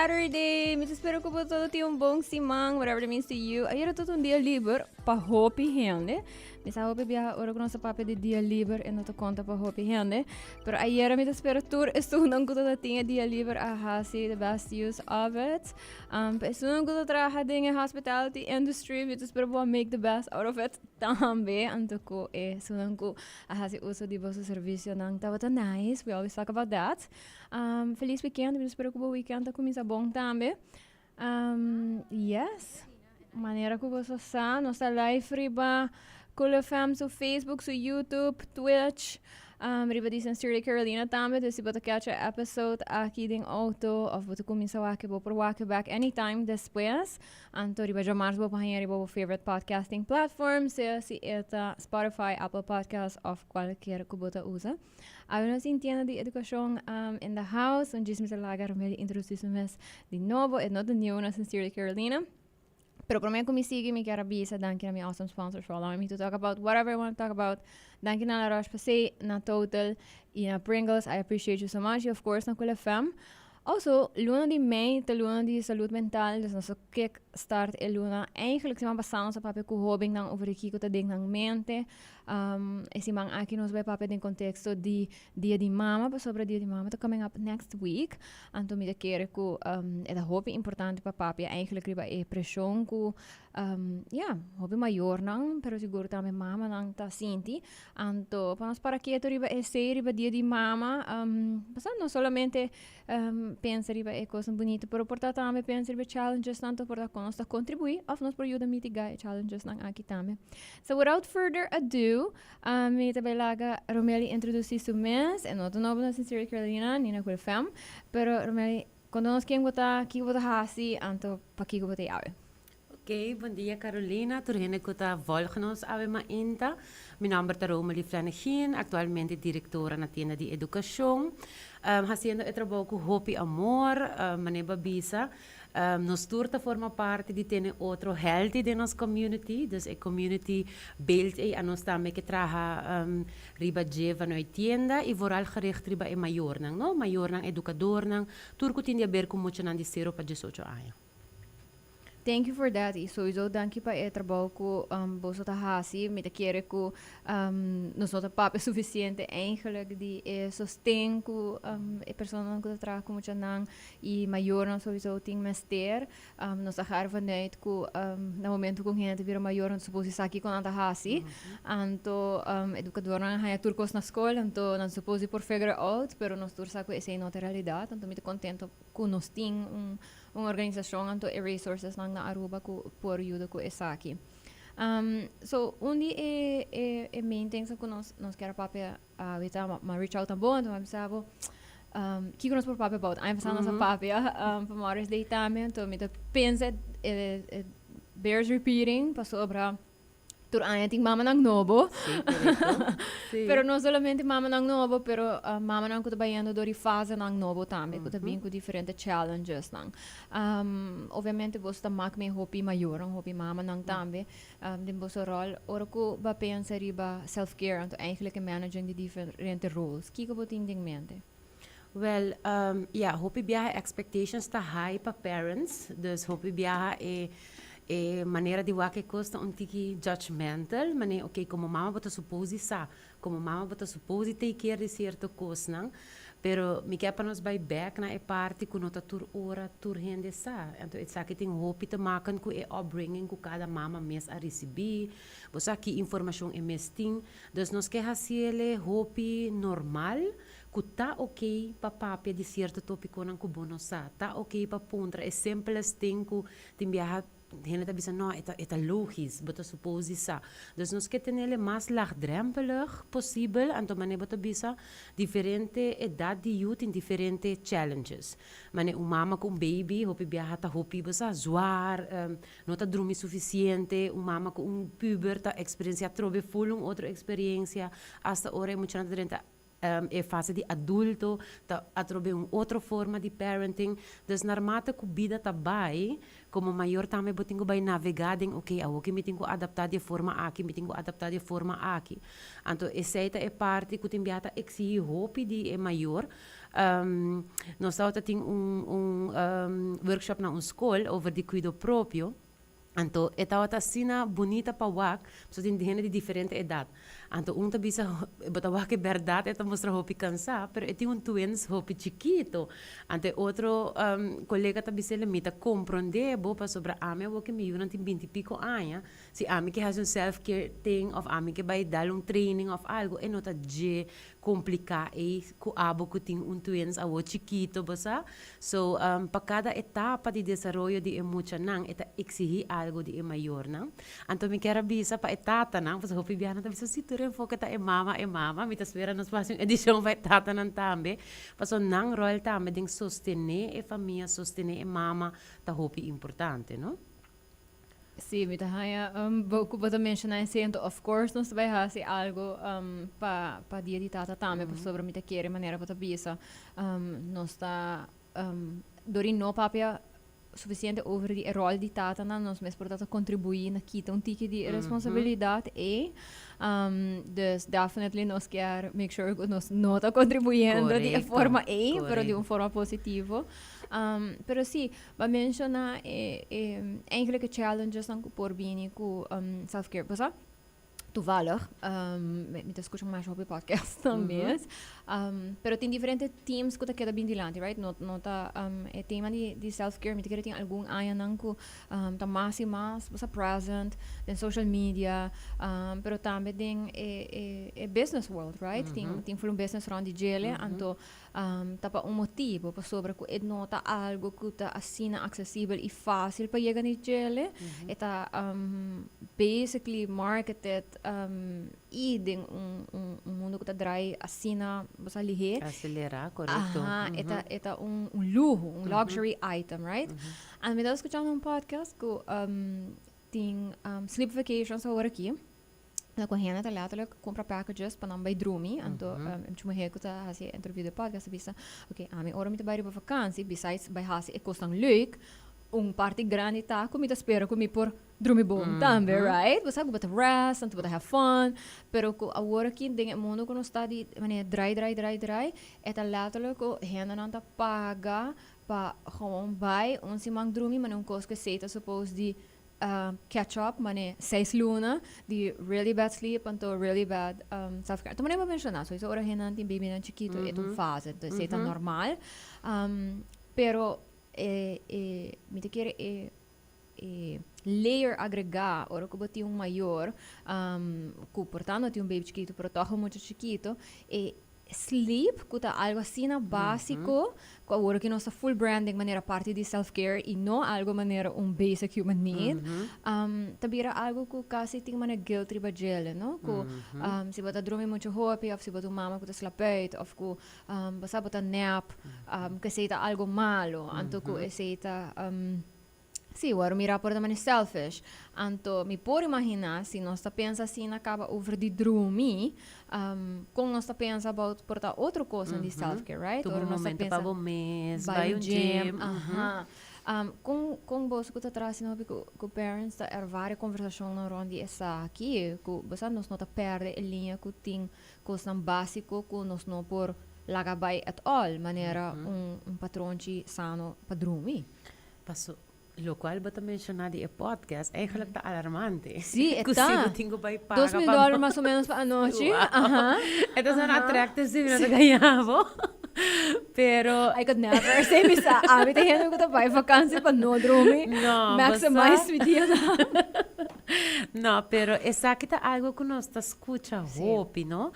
Saturday! Me espero que todo tenha bom simang, whatever it means to you. Ayer todo dia livre para hopi gente. Me sa hopi bia ora com nossa papo de dia livre e não te conta para hopi gente. Pero ayer me espero tour estu não que todo tinha dia livre a hasi the best use of it. Estu não que todo trabalha em hospitality industry, me espero vou make the best out of it também. Anto ko estu não ko a hasi uso de vosso serviço não tava tão nice. We always talk about that. Feliz weekend, me espero que o weekend tá começa bom também. Yes. Maneira que você está, nossa live riba, Cool FM, so Facebook, so YouTube, Twitch. Riba di Sincerely Carolina também, dus se você quer episode aqui em auto, ou você começa a vou por back anytime depois. Então, riba já mais vou para riba o favorite podcasting platform, seja se é Spotify, Apple Podcasts, ou qualquer que você usa. Nós entendemos de educação in the house, onde me lagar me introduzimos de novo, é not new na Sincerely Carolina. Pero por mim, como sigue, me quero avisar, danke a my awesome sponsors for allowing me to talk about whatever I want to talk about. Danke na La Roche-Posay, na Total, e na Pringles. I appreciate you so much. And of course, na Cool FM. Also, luna de mei, de luna de saúde mental, dus nosso kickstart é luna. Eigenlijk zijn we passando sa papel com hobby dan over aqui que ding ng mente. Esse man aqui nos vai papel em contexto de dia de mama, para sobre dia de mama, tá coming up next week. Anto me quero que é da hobby importante para papel. Eigenlijk riba é pressão que hobby maior não, pero seguro também mama não tá sinti. Anto para nós para que riba é ser riba dia de mama, passando não solamente pensa riba é coisa bonita, pero portar também pensa riba challenges tanto portar com nós tá contribuir, of nós por ajuda mitigar challenges nang aqui também. So without further ado, me também laga Romeli introduzir su mes, e não tô novo na Sincerely Carolina, nem na Cool FM, pero Romeli, quando nós queremos botar aqui botar hasi, anto pa aqui botar yawe. Ok, bom dia Carolina, turgene kuta volgenos ave ma inta. Mijn naam is Romeli Flanagan, actualmente directora na tienda de educação. Haciendo el trabajo con Hopi Amor, maneba bisa. Nos turta forma parte de ter outro healthy de nossa community, dus a community build a nós também que traha riba jeva no tienda e vooral gericht riba e maior nang, no? Maior nang educador nang, turco tinha ber com muito nang de 0 para 18 anos. Thank you for that. E sowieso danke pa e trabalho ko boso ta hasi, me te quere ko nos nota papo suficiente eigenlijk die sostén ko e persona ko tra ko mucha nang e maior na sowieso ting mester nos agar vanuit ko na momento ko gente vira maior na supposi saki ko na ta hasi anto educador na haya turcos na escola anto na supposi por figure out pero nos tur sa ko essa nota realidade anto me te contento ko nos ting uma organização anto e resources nang na Aruba ko por ajuda ko essa aqui. So undi e main things que nós quer papel vita ma reach out bom, então pensava que nós por papel about. Aí pensando nossa papel para mores de também, então me pensa bears repeating para sobre tur anya ting mama nang nobo. Sí, Pero não solamente mama nang nobo, pero mama nang kuta bayando dori fase nang nobo também, kuta bem com diferentes challenges nang. Obviamente você tá mak me hopi maior, hopi mama nang também. Din boso rol, ora ko ba pensa riba self-care, anto eigenlijk managing die differente roles. Kiko bo ting ding mente. Well, hopi biyahe expectations ta high pa parents, dus hopi biyahe maneira de wake costa um tiki judgmental, mane ok, como mama bota supposi sa, como mama bota supposi take care de certo coisa, não? Pero me quer para nós by back na parte que nota tur ora tur rende sa, então it's aqui tem hope te maken com e upbringing com cada mama mes a receber, você aqui informação é mesting, dus nós quer haciele hope normal, que tá ok para papia de certo tópico não que bono sa, tá ok para pontra, é simples tem que tem viajar Hele ta bisa no, eta logisch, bota supposi sa. Dus nos que tenele mais laagdrempelig possible, anto mane bota bisa diferente edad de youth in diferente challenges. Mane mama com baby, hopi biaha ta hopi bisa zwaar, não ta dormir suficiente, mama com puber ta experiencia trove full outra experiência, hasta ora muito na é fase de adulto, tá atrobe outra forma de parenting. Dus naarmate que a vida está bem, como maior também eu tenho que navegar em, ok, aqui me tenho que adaptar de forma aqui, me tenho que adaptar de forma aqui. Então, essa é parte que tem que exigir hope de maior. Nós temos workshop na escola over de cuidado próprio. Então, é uma cena bonita para o so tem gente de diferente idade. Então, bisa, é verdade, é mostrar hopi cansar, mas tem twins hopi chiquito. Então, outro colega tá bisa limita compreender bopa sobre a minha que me não tem 20 e pico anos. Se a mim que faz self-care thing, of a mim que vai dar training of algo, é não tá de complicar e com abo que tem twins a o chiquito, bosa. So, para cada etapa de desenvolvimento de emocional, é exigir algo de maior, não? Então, me quero bisa para etapa, não? Você hopi biana tá bisa se foca tá mama, me tá espera nos próximos edição vai tata nan tambe. Paso nang rol tambe ding sostener e família, sostener e mama tá hopi importante, não? Sim, me haya pouco para mencionar sendo of course nós vai fazer algo para dia de tata também sobre me querer maneira para bisa nós está dori no papia suficiente over die rol di tata na nós mesmo portanto contribuir na kita tique de responsabilidade e dus definitely nós quer make sure que nós não está contribuindo de forma pero de uma forma positiva pero sim para mencionar eigenlijk challenges dan por bem com self care pois toevallig, met de escucho mais op podcast também, pero tem diferentes teams que queda bem dilante, right? Nota é tema de self-care, me tem algum área não que tá mais e mais, você present, tem social media, pero também tem business world, right? Tem um business around de gele, então tá para motivo, para sobre que é nota algo que tá assim acessível e fácil para chegar no gele, é tá basically marketed e tem mundo que tá drai assim na você lihe acelerar, correto. É luxo, luxury item, right? And me estava escutando podcast que tem sleep vacations agora aqui. Na corrente tá lá, compra packages para não vai dormir. Então, eu tinha uma que tá fazendo interview de podcast, bisa, ok, a minha hora me tá para vakantie, besides vai fazer é coisa leuk. Parte grande tá, como eu espero que me por dormir bom também, right? Você sabe que vai rest, então vai have fun, pero agora aqui tem mundo que não está de maneira dry, é tá letterlijk que gente não tá paga para gewoon vai, se mang dormir, mas não coisa que seita supposed de catch up, mané 6 luna de really bad sleep until really bad self-care. Então, mané mencionar, so isso ora gente tem baby na chiquito, é uma fase, então seita normal, pero me te quer layer agregar, ora que bati maior, que portanto tem baby chiquito, pero toca muito chiquito, sleep, que tá algo assim básico, que agora que nossa full branding maneira parte de self-care e não algo maneira basic human need, tabira algo que quase tem maneira guilt riba gele, no? Que se bota dormir muito hopi, ou se bota mama que tá slapeit, ou que basta bota nap, que seita algo malo, anto que seita sim, agora me rapporta man selfish. Então, me pode imaginar se nós está pensa assim acaba over de dormir, como nós está pensa about portar outra coisa de self-care, right? Todo momento para o mês, vai ao gym. Com você que está trazendo com parents, tá várias conversações onde essa aqui, que você não está perde a linha que tem coisa básico que nós não por lagabay at all, maneira patrão de sano para dormir. Passou. Lo qual bata mencionar de podcast, eigenlijk tá alarmante. Sim, é tá. $2,000 mais ou menos para a noite. Então, são attractive sim, não ganhava. Pero I could never say misa. Ami te hendo ko ta pai vacancy pa no dormir. No, maximize mi dia. No, pero essa aqui tá algo que nós tá escuta hope, no?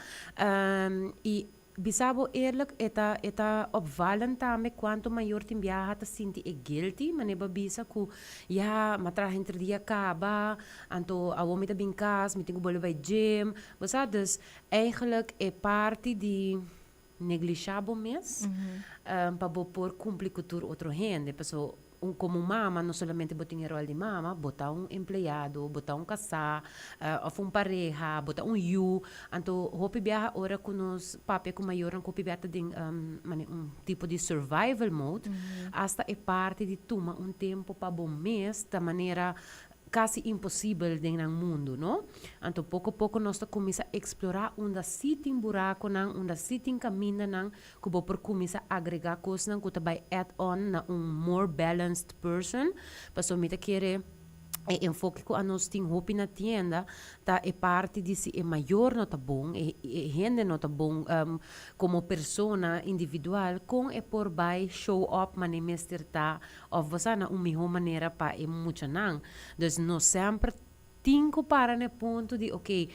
E bisabo eerlijk, eta opvallend também quanto maior tem viaja te sinti guilty, maneba bisa ku ja, matra entre dia acaba, anto awo met bin kas, met bollen bij gym, besa dus eigenlijk parte de negligiável mês, para por cumprir com outro rende, pessoal como mama, não somente botar em rol de mama, botar empregado, botar casal, ou pareja, botar you. Então, hopi biaha ora com nos papi com maior, hopi biaha tem tipo de survival mode, hasta é parte de toma tempo para bom mês, da maneira quase impossível dentro do mundo, não? Então, pouco a pouco, nós começamos a explorar onde sitem buraco, onde sitem caminho, que vou por começar a agregar coisas, que vai add-on na more balanced person, para somente querer enfoque que a nós tem hopi na tienda, tá é parte de si é maior não tá bom, é gente não tá bom como persona individual, com é por by show up mane mestre tá, of você na melhor maneira para é muito não, então nós sempre tinco para no ponto de, ok,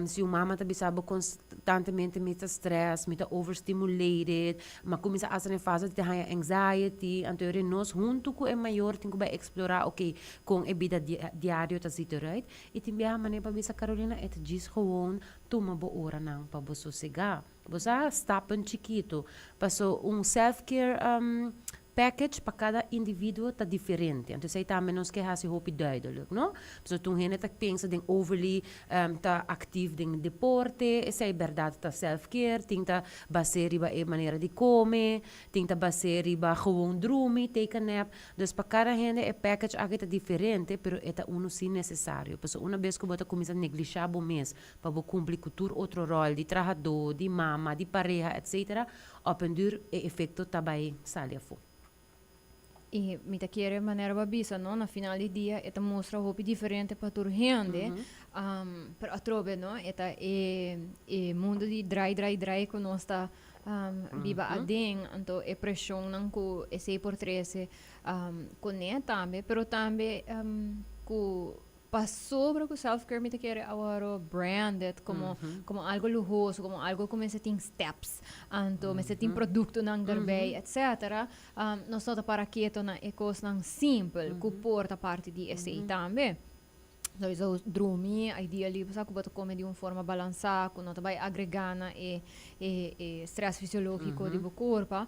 se o mama está bisabo constantemente mit stress, mit overstimulated, mas começa a ser fase de ter anxiety, então nós junto com o maior tinco vai explorar, ok, com a vida diário tá zito, right? E também a maneira para bisa Carolina, é diz gewoon, toma boa hora não, para você sossegar. Você stop chiquito, passou self-care package para cada indivíduo está diferente. Então, sei também nós que hasi hopi duidelijk, não? So, toen hen het pensa den overly tá ativo em deporte, sei verdade tá self-care, tinta baseer ba maneira de comer, tinta baseer ba gewoon dormir, take a nap. Dus para cada gente é package agita diferente, pero é uno sim necessário. Porque uma vez que você começa a negligenciar o mês, para você cumprir com outro rol de trabalhador, de mama, de pareja, etc., op een duur é efeito também salia fo. E me querer maneira babisa, não? Na final do dia, esta mostra roupa diferente para toda gente. Para a trobe, não? Esta é mundo de dry que nós está viva adem, então é pressão não com esse por treze com né também, pero também com passou para o self-care me querer agora branded como algo lujoso, como algo como se tem steps, então me se tem produto nang darbei, etc. Nós não para quieto na ecos nang simple, que porta parte de esse também. Então, dormir, ideally, você pode comer de uma forma balançada, que não vai agregar e stress fisiológico do corpo.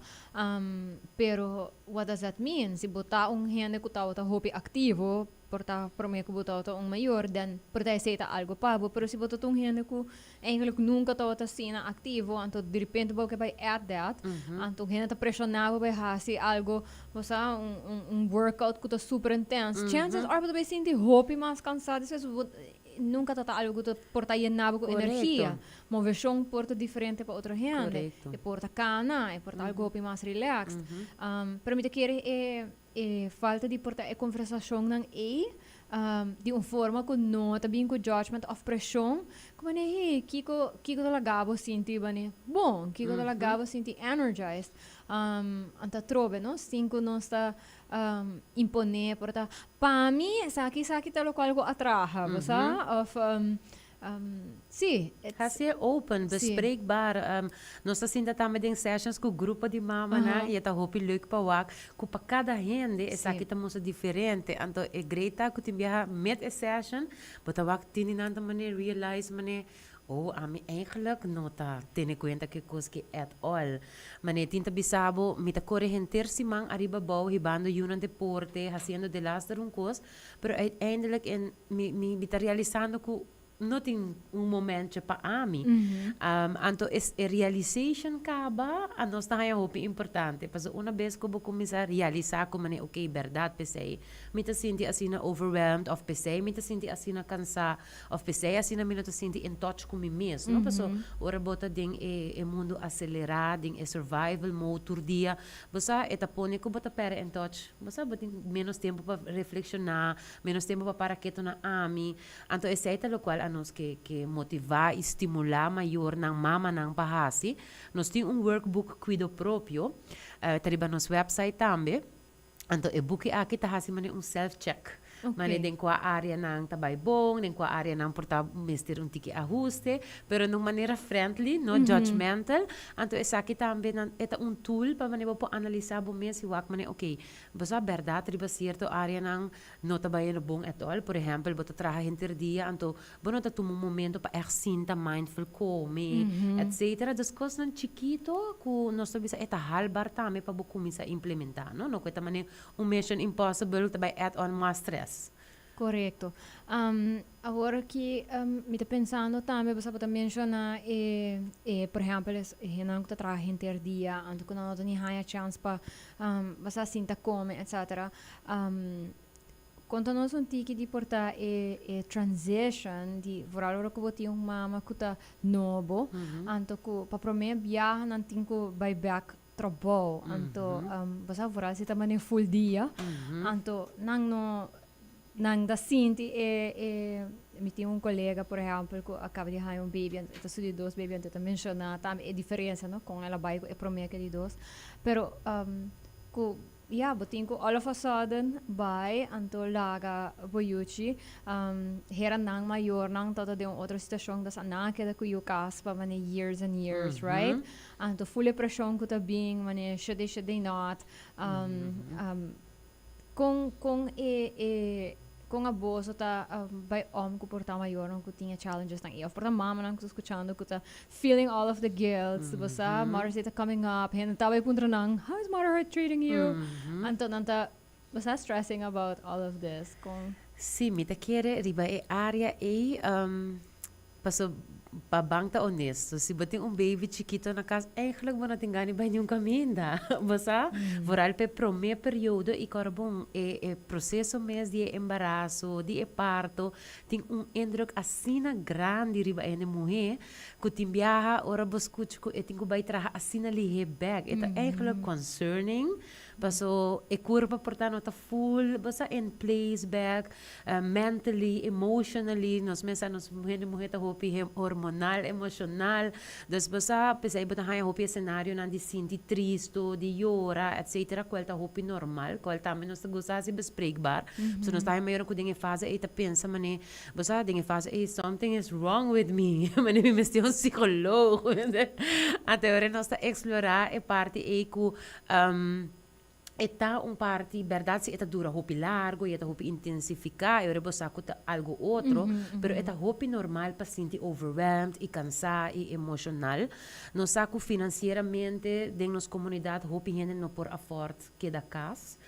Pero, what does that mean? Se botar gente que está ativo, porta prometo que botar maior, dan porta aceita algo pago, pero se botar gente que eigenlijk nunca está sendo ativo, então de repente você vai add that, então gente está pressionado vai fazer algo, você workout que está super intenso, chances are você vai sentir hope mais cansado, nunca está algo que porta llenado com energia, uma versão porta diferente para outra gente, e porta cana, e porta algo hope mais relaxed, pero me querer falta de portar a conversação não de uma forma que não também com judgment of pressão como né kiko da gabo sinti bane bom kiko da gabo sinti energized anta trobe no cinco não está imponer portar para mim saki tá local algo atraha você of sim, é open, bespreekbaar. Nós estamos também em sessions com o grupo de mama, né? E está hopi leuk para wak. Que para cada gente, essa aqui também é diferente. Então, é greta que tem met a session, para wak tini nanta maneira realize maneira. Oh, a mim eigenlijk não tá tendo conta que coisa que at all. Mas tinta bisabo, me tá correnter simang arriba bau hibando yun ang deporte, haciendo de las de coisa, pero uiteindelijk me tá realizando que não tem momento para mim. Então, a realization acaba, a nós também é importante. Porque uma vez que eu começar a realizar como é ok, verdade, pensei, me te sinto assim overwhelmed, of pensei, me te sinto assim cansado, of pensei assim me te sinto in touch com mim mesmo. Não passou, ora bota ding é mundo acelerado, ding é survival mode todo dia. Você é põe que bota para in touch. Você bota menos tempo para reflexionar, menos tempo para quieto na ami. Então, esse é o qual nós que motivar e estimular maior ng mama ng pahasi. Nós temos workbook cuido próprio, tariba nos website também. Então, e book aqui tá hasi self-check. Mane den qua área nang tabay bom, den qua área nang porta mister tiki ajuste, pero nung maneira friendly, no judgmental. Anto esa aqui também eta tool para mane po analisar bo mes wak mane okay, basta verdade riba certo área nang no tabay no bom et al, por exemplo, bota traha interdia, anto bono ta tumo momento pa ersinta mindful come, etc. Dus kos nan chiquito ku no sabi sa eta halbar tame pa bo kumisa implementar, no? No kweta mane mission impossible tabay add on mais stress. Correto. Agora que me está pensando também, você pode mencionar, por exemplo, não que trabalha interdia, antes que não tem a chance para você sinta come, etc. Quando nós sentimos que de portar transition, de vooral hora que você mama que está novo, anto que para prometer viajar não tem que vai back trabalho, anto você vooral se também full dia, anto nang da sinti mi tinha colega, por exemplo, que acaba de ter baby, então se de dois baby, então mencionar também a diferença, não, com ela vai é promessa de dois, pero botinho all of a sudden by anto laga boyuchi hera nang mayor nang toto de outra situação das anake da kuyu kas pa mane years and years, right? Anto full pressure ko ta being mane should they not com a bolsa tá by ko porta maior não que tinha challenges nang iyo porta mama nang escuchando que tá feeling all of the guilt basta mother's day tá coming up hen tá by punta nang how is motherhood treating you anto nanta basta stressing about all of this com sim me tá querer riba área passo pa bangta honesto, se bating baby chiquito na casa, eigenlijk mo natin gani ba yung kaminda? Basta, vooral pe prome período e carbon processo mes de embarazo, de parto, ting indruk asina grande riba ene mulher, que timbiaha ora boscucho ko ting ko bay traha asina lihe bag. Eta eigenlijk concerning, paso curva portano ta full, basta in place bag, mentally, emotionally, nos mulher ta hopi hormonal, emocional. Dus basta, pesai bota haya hopi cenário nan di sinti tristo, di llora, etc. Kwelta hopi normal, kwelta menos gusta si bespreekbaar. So nos tayo mayroon ko dinge fase eta pensa mane, basta dinge fase something is wrong with me. Mane mi mesti un psicologo. Até ora nos ta explorar e parte ku eta parte verdade se eta dura hopi largo e eta hopi intensificar eu rebo saco algo outro pero eta hopi normal para sentir overwhelmed e cansar e emocional no saco financeiramente de nos comunidade hopi gente no por afford que da casa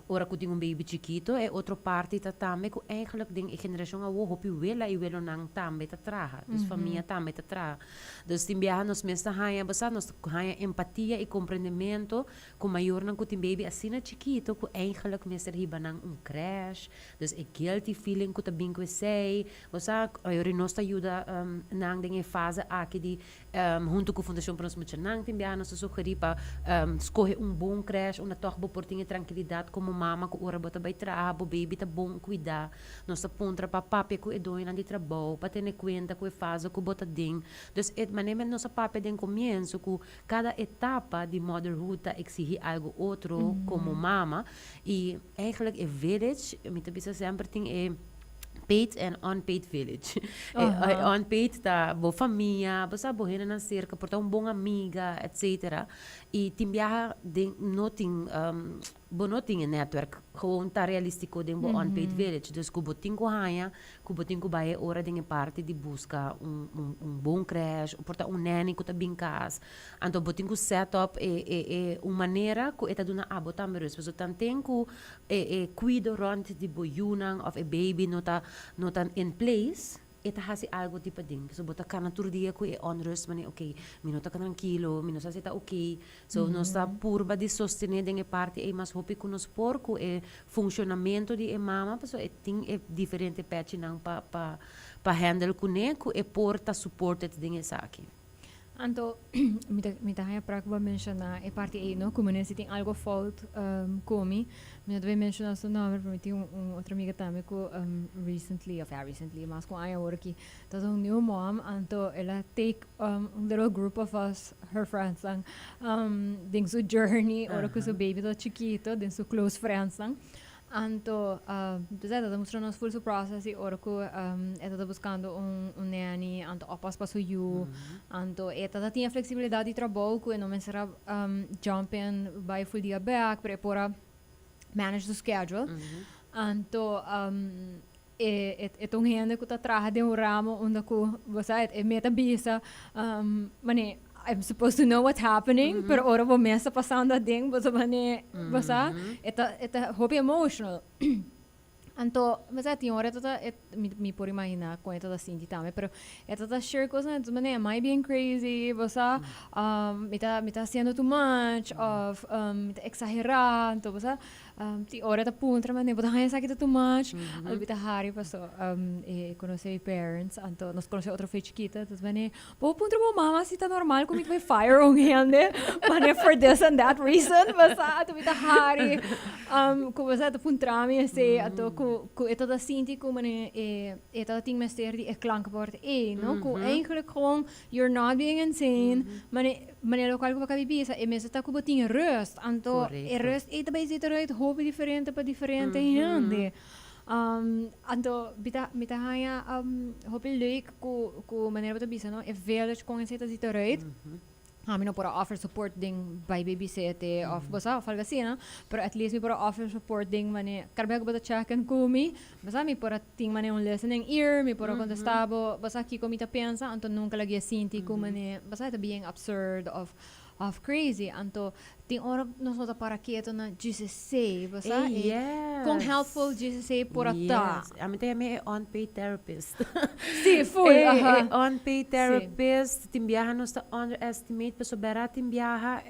ora que tem baby chiquito é outra parte tá também que eigenlijk ding geração a hopi wela e welo nang também tá traha dus família também tá traha dus timbia nos mesta haya basta nos haya empatia e compreendimento com maior nang kuting baby asina chiquito ku eigenlijk meser hiba nang crash dus e guilty feeling ku tabing ko sei basta ayori nos ta ajuda nang ding fase aqui di junto com a fundação para nos mucha nang timbia nos sugeri pa escolhe bom crash uma toch oportunidade tranquilidade como mama que ora bota vai trabalho, baby tá bom cuidar, nossa pontra para papi que é doina de trabalho, para ter conta que faz que bota ding. Dus maneira nossa papi den começo que cada etapa de motherhood tá exige algo outro como mama e eigenlijk village, me te bisa sempre tem paid and unpaid village. Unpaid tá boa família, basta boa na cerca, portar boa amiga, etc. E timbia de noting bonoting network gewoon tá realistico de bo unpaid village. Dus kuboting ko haya, kuboting ko baie ora de parte de busca bom crash, portar nanny ko tabing kas. Anto boting ko setup maneira ko eta duna abota merus. So tanten ko cuido rond de boyunang of a baby nota in place. Eta hasi algo tipo ding. So bota kana tur dia ko onrust mani okay, minuta ka tranquilo, minuta sita okay. So nossa purba de sostener de parte mas hopi ko nos porco funcionamento de mama, so ting diferente patch nang pa handle kune ko porta supported dinge saki. Anto, me tahanha para que mencionar é parte aí, não? Como se tem algo fault comi, me deve mencionar seu nome, para mim tem outra amiga também que recently, mas com a hora que tá um new mom, anto ela take little group of us, her friends, ding su journey, ora que su baby tá chiquito, ding su close friends, Anto, dus estamos nos full su process y orco, estamos buscando nanny, anto opas para su you, anto estamos tinha flexibilidade de trabalho, que não me será jump in by full dia back, para pora manage the schedule. Anto, gente que está atrás de ramo, onde você meta bisa, mane I'm supposed to know what's happening, pero ora vou mesa passando a ding, você eta hobby emotional. Anto, mas tinha hora me por imaginar com esta assim de também, pero esta share coisa, tu mané, am I being crazy? Você me tá sendo too much of me tá exagerar, então você ti hora tá puntra mané, botar hanya sakit too much. Albi tá hari paso conhecer parents, anto nós conhecer outra feita chiquita, tu mané, bo puntra bo mama se tá normal com me vai fire on hand, mané for this and that reason, você tu me tá hari com você tá puntra me assim, ato ito da sinti ko mane ito ting master di klankbord no ko eigenlijk gewoon you're not being insane mane lokal ko kabibisa mesa ta ko boting rust anto rust ito ba ito right hobby diferente pa diferente hindi anto bita haya hobby leuk ko manera ba bisa no e village ko ito ito right kami no para offer support ding by babysitting of basta falga sina pero at least mi para offer support ding mane karbe ko bata check and kumi basta mi para ting mane un listening ear mi para contestabo basta ki ko mi ta pensa anto nunca lagi sinti ko mane basta ita being absurd of crazy anto ting ora nos nota para quieto na GCC basta yes. Kung helpful GCC por ata me on-paid therapist si full on-paid therapist timbiaha nos ta underestimate pero berat timbiaha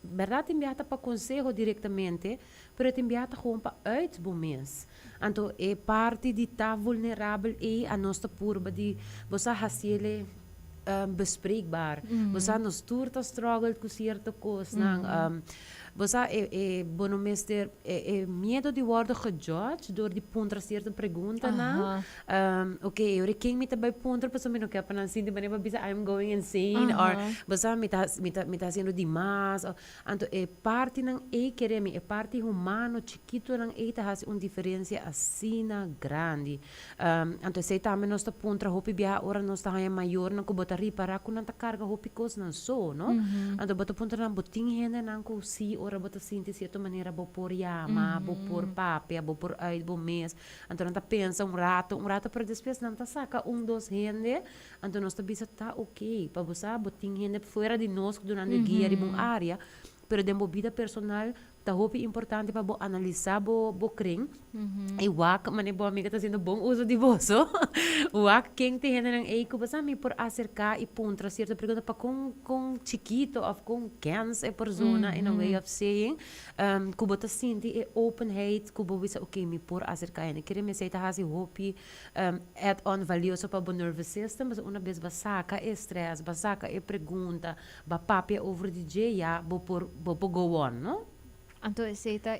berat timbiaha ta pa consejo diretamente pero timbiaha ta gewoon pa uitbomens anto parte di ta vulnerabel a nossa purba di bosa hasiele bespreekbaar. Bosa nos turta struggle com certa coisa, bosa bonomester medo de worden gejudged door die puntra certa pergunta na. Okay, eu quem me também puntra para saber no que apenas assim de maneira bisa I'm going insane or bosa me tá sendo demais. Anto parte nang querer me parte humano chiquito nang tá has diferença assim na grande. Anto sei também nos ta puntra hopi bia ora nos ta hanya maior na ko ripara ko nang takarga hopi kos nan so, no? Ando bota punta nang boting hende nang ko si ora bota sinti certa maneira bo por yama, bo por papia, bo por uit, bo mes. Ando nang ta pensa rato para despes nang ta saka dos hende, ando nos ta bisa ta okay, pa bosa boting hende fora de nós durante guia de bom área, pero de vida personal ta hopi importante para bo analisar bo kring e wak mane bo amiga tá sendo bom uso de vosso wak quem te rende nang eiko basta me por acercar e puntra certa pergunta para com chiquito of com cans por zona in a way of saying kubo ta sinti openheid kubo bisa okay me por acercar en querer me sei ta hasi hopi add on valioso para bo nervous system mas una vez basaka stress basaka pergunta ba papia over the dia bo go on no. Anto aceita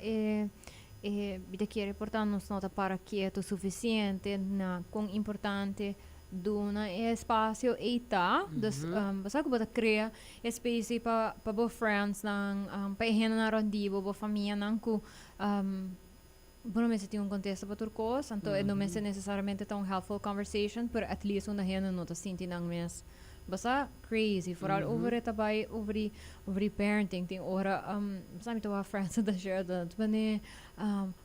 vida que reportar nos nota para quieto suficiente na com importante duna espaço eta dus basta ko bata crea espaço para bo friends nang pa hena na rondibo bo família nang ku bueno me senti contexto para turcos anto não me necessariamente tão helpful conversation pero at least una hena nota sinti nang mes basta crazy vooral over het daarbij over die parenting ting ora sabe to our friends da share dat wanneer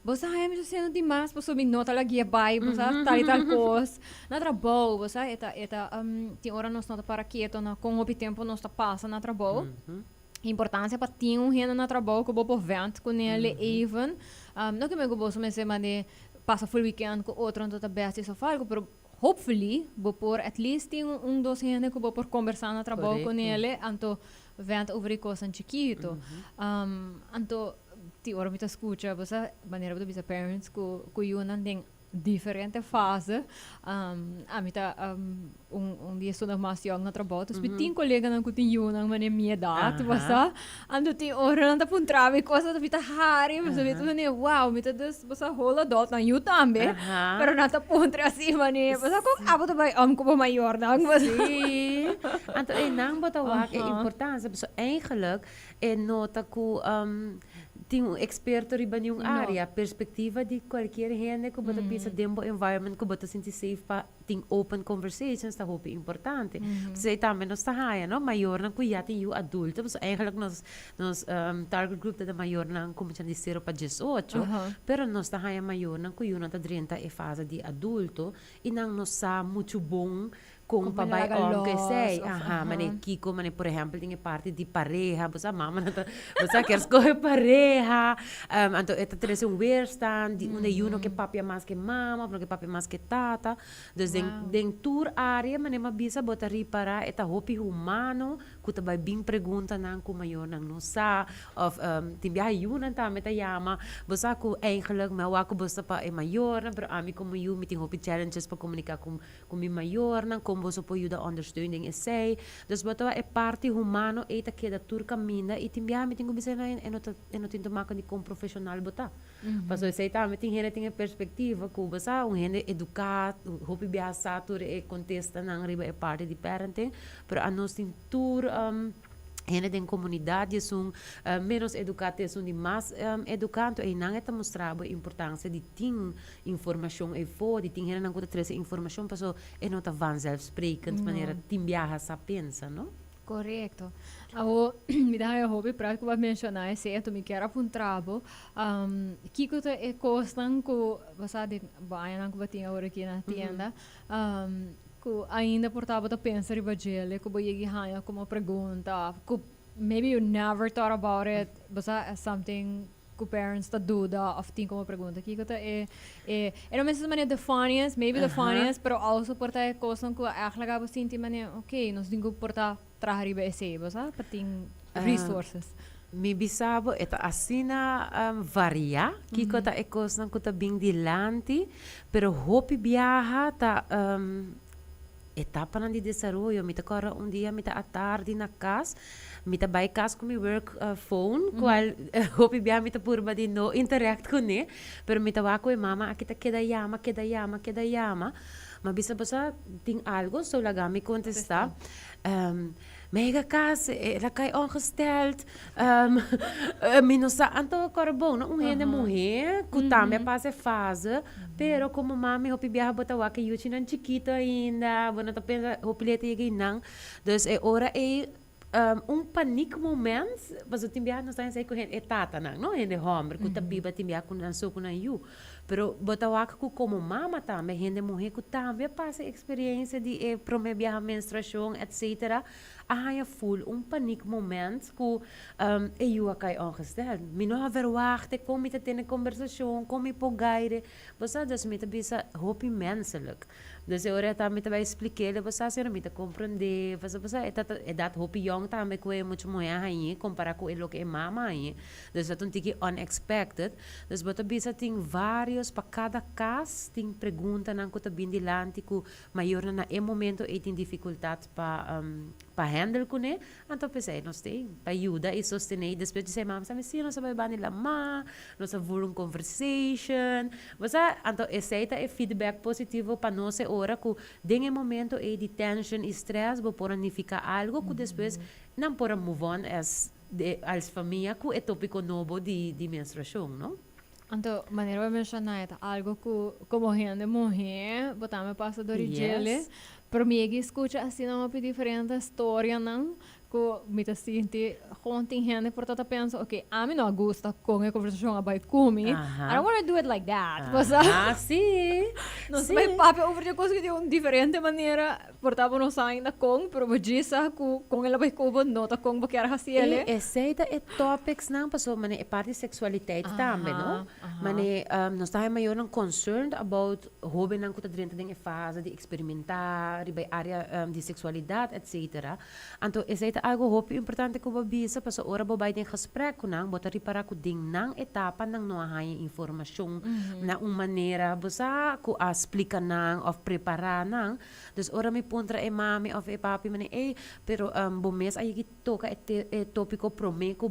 basta hij me sendo demais posso me nota lagi by basta tal coisa na trabalho basta eta ting ora nos nota para quieto na com o tempo nos ta passa na trabalho importância para ter renda na trabalho que vou vent com ele even não que me gosto me se mane passa full weekend com outro então tá best isso falo pero hopefully, por at least dos gente que por conversar na trabalho com ele, anto vent over die coisas chiquito. Anto ti ora me escucha, você maneira de bisa parents ku yun ding diferente fase. A mita dia estou mais young na trabalho, dus tem colega na kutin yun ang mane minha idade, você ando ti ora na puntrave coisa da vita hari, você vê tudo né, wow, mita dus você rola dot na you também, pero na ta puntra assim mane, você com abo to vai ko maior na sim. Anto nang bota wak importância, so eigenlijk nota ku tem um experto riba niyong área, perspectiva de qualquer gente que bota pensa dembo environment que bota sentir safe pa tem open conversations tá hope importante. Você também nós tá haya, no? Maior na kuya tem you adulto, mas eigenlijk nos target group da maior na como de 0 para 18, pero nós tá haya maior na kuya na tá 30 e fase de adulto e nang nos sa muito bom com papai om que sei, mane Kiko, mane por exemplo, tinha parte de pareja, basta mama na basta quer escolher pareja, então esta traz weerstand, die une juno que papi mais que mama, porque papi mais que tata, dus den tour área, mane mabisa bota ripara, eta hopi humano, kuta bay bing pergunta nang kumayo nang nusa, of timbia juno ta meta yama, basta ku eigenlijk, maar wako basta pa e mayor, pero ami como you meeting hopi challenges pa comunicar com mi mayor, nang você pode dar ondersteuning is zij. Dus wat we parte humano eten que da turca minda e timbia me tenho bisa na e no tento maken die com profissional bota. Pas eu sei tá me tem perspectiva que basa gente educado, hopi bia satur e contesta nang riba e parte de parenting, pero a nós tem tour gente em comunidade são menos educados, são de mais educados e não é tão mostrado a importância de ter informação e for, de ter gente não trazer informação para so e não tá vanzelfsprekend maneira timbiaha sa pensa, não? Correcto. Ako, midaya hobby prático vai mencionar esse eto me quer apuntabo. Kiko te e costan ko basta de bayan ko batinga ora aqui na tienda. Ko ainda portava da pensa riba gele, ko boyegi haya como pergunta, ko maybe you never thought about it, basta as something ko parents ta duda of ting como pergunta. Kiko ta não necessariamente the funniest, maybe the funniest, pero also porta e costan ko eigenlijk abo sinti mane, okay, nos dingo porta trahariba esse, basta pating resources. Mi bisabo eta asina varia, kiko ta ekos nang kuta bing dilanti, pero hopi viaja ta etapa de desarrollo. Me agora dia me à tarde na casa, me vai casa com meu work phone, qual hopi bia me purba de no interact com ne, pero me va com mama aqui tá queda llama, mas bisa basa ting algo, so laga me contestar. Mega casa, ela cai ongesteld. Minosa anto carbono, gente mulher, que também passa fase, pero como mami hopi biar bota wake yuchi nan chiquito ainda, bueno tá pensa hopi leta yegi nang, dus ora panic moment, mas o timbia não está em com gente tata nang, no gente homer, que tá biba timbia com anso com you. Pero bota wake como mama também, gente mulher que também passa experiência de prometer menstruação, etc. Hij voel paniek moment que eu acai ongesteld. Mino ha verwacht, kom met het in een conversatie, kom je pogaire. Você dus met een beetje hopi menselijk. Dus eu ora met bij expliquer, você ser met compreender, você dat hopi jong também que muito moia aí, comparar com ele que é mama aí. Dus dat een tiki unexpected. Dus bota bisa ting vários para cada caso, ting pergunta nang ko tabin dilante ko maior na momento e tem dificuldade para handle com ele, então pensei, nós tem para ajuda e sostener, depois de ser mama, sabe se nós vai banir lá má, nós vamos conversation, você então aceita é feedback positivo para nós hora que em momento é de tension e stress, vou por ficar algo que depois não por move on as família que é tópico novo de menstruação, não? Então, maneira de mencionar algo que como gente mulher, botamos passa do rigele. Para mim, escuta assim uma diferente história, não? Que me sinto contingente, portanto, penso, ok, a mim não gosta com a conversação about comigo. I don't want to do it like that. Sim. Não sei, papi, over de coisa de uma diferente maneira, portanto, não sai ainda com, pero me diz com ela vai com, não tá com, porque era assim ele. Aceita topics não, passou, mas é parte de sexualidade também, não? Mas nós estamos maior concerned about hobby não que tá dentro da fase de experimentar, de área de sexualidade, etc. Então, aceita algo hopi importante ko babisa pa sa ora babay din gesprek ko nang botari para ko ding nang etapa nang noahay informasyon na manera busa ko explica nang of prepara nang dus ora may puntra mami of papi man pero bumes ay gito ka topiko prome ko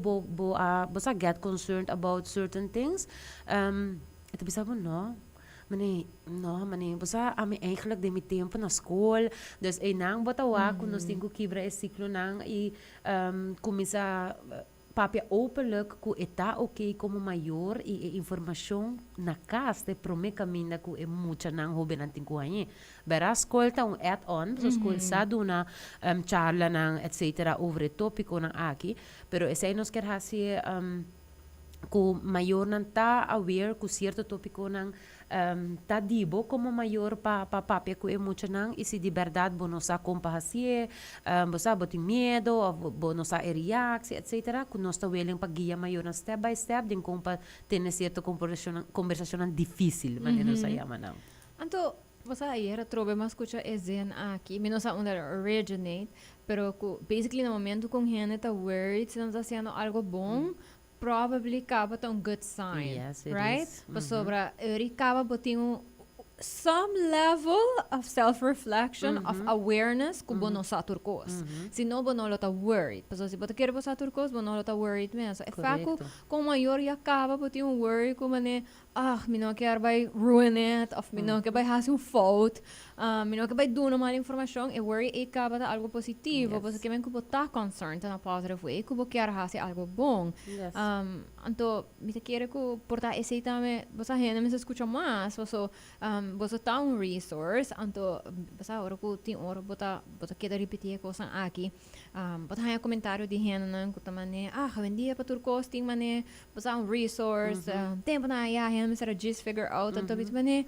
busa get concerned about certain things ito bisa mo no Mane, basta ami eigenlijk de met tempo na school, dus nang batawa kung nos tingo kibra ciclo nang komisa papia openlijk ku eta okay como maior e informação na casa te prome caminda ku e mucha nang hobe nanting kuhanye. Bera skolta un add-on, so skol sadu na charla nang et cetera over het topico nang aki, pero essa nos quer hasi ku maior nan ta aware ku cierto topico nang ta dibo como maior pa papia ku e mucha nang e se de verdade bonosa compahasie, bosa botin medo, of bonosa e reactie, etc. Ku nos ta willing pa guia maior na step by step, din compa tene cierto conversação difícil, maneira nos chama nang. Anto, você aí trove mas escuta zen aqui, menos a onde originate, pero basically no momento com gente tá worried, se não está sendo algo bom, probably acaba um good sign, Yes, it right? is. Pero sobra, acaba botinho some level of self-reflection, of awareness kung bono sa turcos. Se não bono lo tá worried. Pero se bota quer sa turcos, bono lo tá worried mesmo. E faco, com maior e acaba botinho worry como né, mi não quer vai ruin it, of mi não quer vai fazer fault, mi não quer vai dar uma informação, e worry e acaba tá algo positivo, porque que vem que tá concerned na positive way, que quer fazer algo bom. Yes. Então, me te quer que portar esse também, você ainda me escuta mais, você tá resource, então, você agora que tem hora bota quer repetir a coisa aqui, bota aí comentário de gente não que também vendia para turcos tem mané, você resource, tempo na ia gente me será just figure out, então bit mané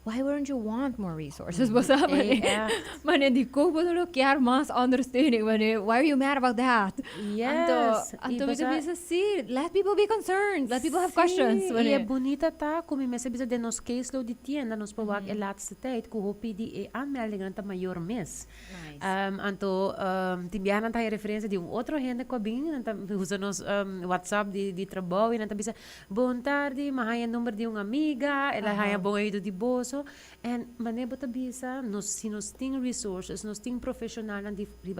why wouldn't you want more resources? Mané di ko bodo lo quer mais understanding, mané why are you mad about that? Yes. Anto bisa see, let people be concerned, let people have questions. E é bonita tá, como me bisa de nos case lo de tienda, nos powak e laatste tijd, ku hopi di e aanmeldingen ta maior mes. Nice. Anto, timbianan tayo referência de outro gente ko bing, usa nos WhatsApp de trabalho, e nanta bisa, bom tarde, mahaya number de uma amiga, ela haya bom aí de boso, and manebo ta bisa, se nos tem resources, nos tem profissional na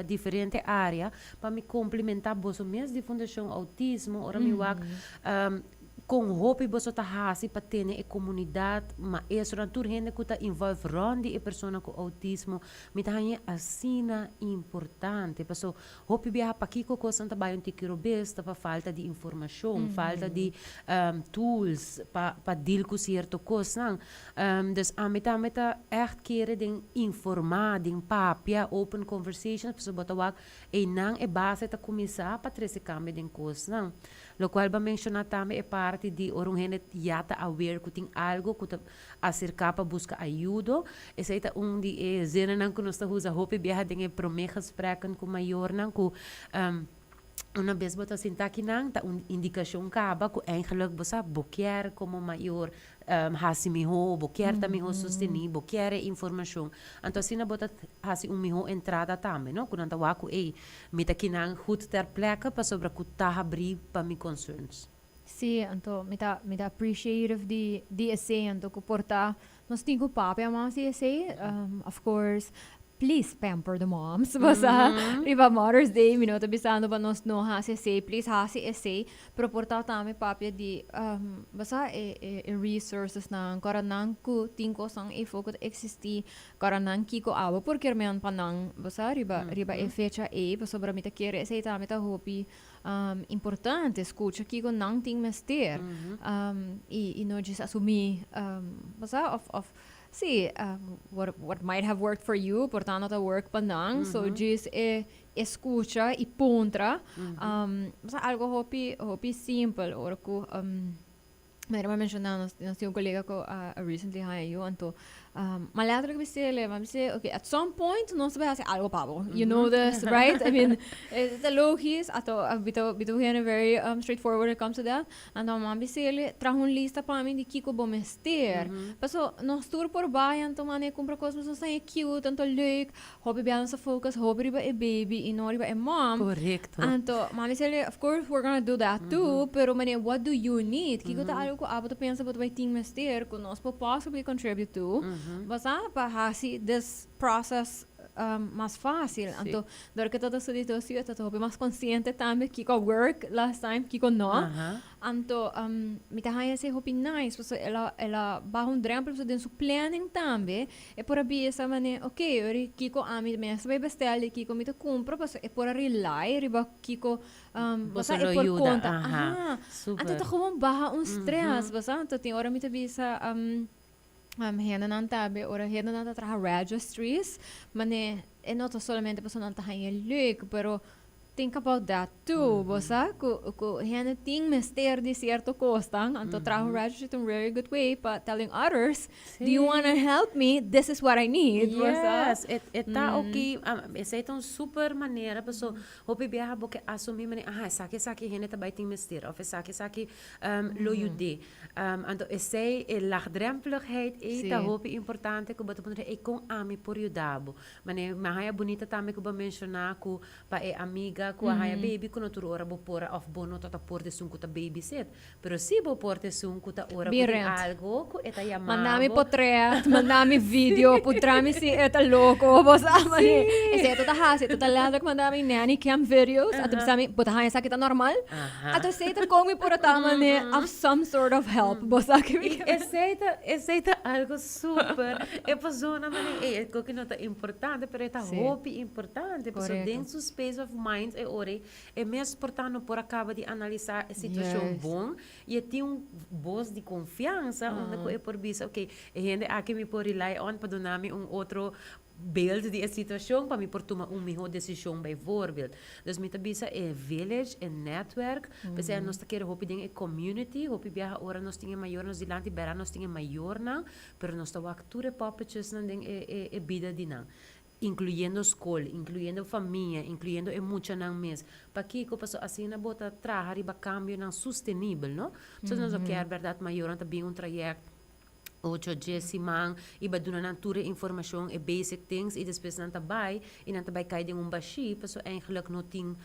diferente área, para me complementar boso mesmo de fundação autismo, ora mi wak, com hope boso ta hasi pa tene e comunidade, ma eso na tur gente que ta envolve rondi e persona com autismo, mi ta hanya asina importante, paso hope biha pa kiko ko santa bayon tikiro besta pa falta de informação, falta de tools pa deal com certo coisa, dus amita echt keren den informar, den papia, open conversations, paso botawak e nang e base ta kumisa pa trese kame den coisa, lo qual ba mencionar também é parte de orang gente já está aware que tem algo que está acercar para buscar ajuda. Esse é de zena não que nós estamos a hope biar dengan promegas gesprekken com maior não que uma vez bota sinta aqui não tá indicação caba que eigenlijk você boquear como maior hasi miho boquear também ho sostenir boquear informação então assim bota hasi miho entrada também não quando tá waku mita aqui não goed ter plekke para sobre que tá abrir para me concerns. Sì, anto mi da appreciative di essay anto ko porta nos tingo papia mas di essay of course please pamper the moms basta riba Mother's Day minuto bisando ba nos no hasi essay please hasi essay pero porta tami papia di basta e resources na karanang ku tingo sang e focus existi karanang kiko awa porque mean panang basta riba e fecha basta bra mita kere essay tami ta hopi importante escucha que eu não tenho mester e não just assumir of see what might have worked for you portanto tá work panang so just escucha e pontra algo hopi simple or ko Mera mencionando nós tinha colega ko recently hire anto malatro que você okay at some point não se vai fazer algo pabo you know this right I mean it's a low keys ato bito here very straightforward when it comes to that and mama bisele trajo lista para mim de kiko bom mester paso nós tour por baia então mane compra coisas não sai cute tanto leuk hobby bem sa focus hobby riba e baby e não riba e mom correcto anto mama bisele of course we're gonna do that too pero mane what do you need kiko ta algo abo to pensa but vai ting mester ko nós po possibly contribute to basta pa hasi this process mais fácil. Então, dor que toda situação, eu tô mais consciente também que com work last time, que com não. Então, me tá aí esse hopi nice, porque ela barra drempel so den su planning também. É por abi essa maneira, ok, ori kiko ami mesmo vai bestel, kiko me te compra, porque é por rely, riba kiko basta é por conta. Então, tá gewoon barra stress, basta. Então, tem hora me te bisa hena não tabe, ora hena não tá registries, mas é não solamente para não tá aí leuk, pero think about that too, bosa. Ko hena ting mister di certo costan, anto traho registry in a very good way, but telling others, do you wanna help me? This is what I need, bosa. Yes, tá ok. Essa é tão super maneira, pessoa. Hopi biha porque assumir mane, saki hena tá baiting mister, of saki lo jude. Anto essa é laagdrempeligheid, tá hopi importante que boto ponto e com ami por judabo. Mane mahaya bonita também que ba mencionar ku pa e amiga ku haya baby ku naturo ora bo pora of bono tota porte sunku ta babysit. Pero si bo porte sunku ta ora ku algo ku eta yamabo. Mandami potret, mandami video, putrami si eta loco, bosa mane. Ese tota hasi, tota ladak mandami nanny cam videos, ato bisami bota haya sa kita normal. Ato se eta kong mi pura tama ne of some sort of help, bosa kimi. Esse tá algo super. É persona mane é que não tá importante, pero é tá hopi importante, pessoa dentro do space of mind é mais importante por acaba de analisar a situação bom e ter voz de confiança onde é por bisa, ok, a gente aqui me pode rely on para dar-me outro beeld de situação para me por tomar melhor decisão bijvoorbeeld. Dus met bisa é village, é network, porque nós queremos hopi ding é community, hopi biha ora nós tinha maior nós dilanti bera nós tinha maior não, pero nós tá acture papetjes não ding é vida de não. Incluyendo escola, incluyendo família, incluyendo muita não mesmo. Para que eu passo assim na bota trabalhar e cambio não sustentável, não? Então nós queremos verdade maior também trajecto 8-10 man, iba doon na ture information e basic things, e depois nanta bay, e nanta bay kay ding bashi, paso eigenlijk no ting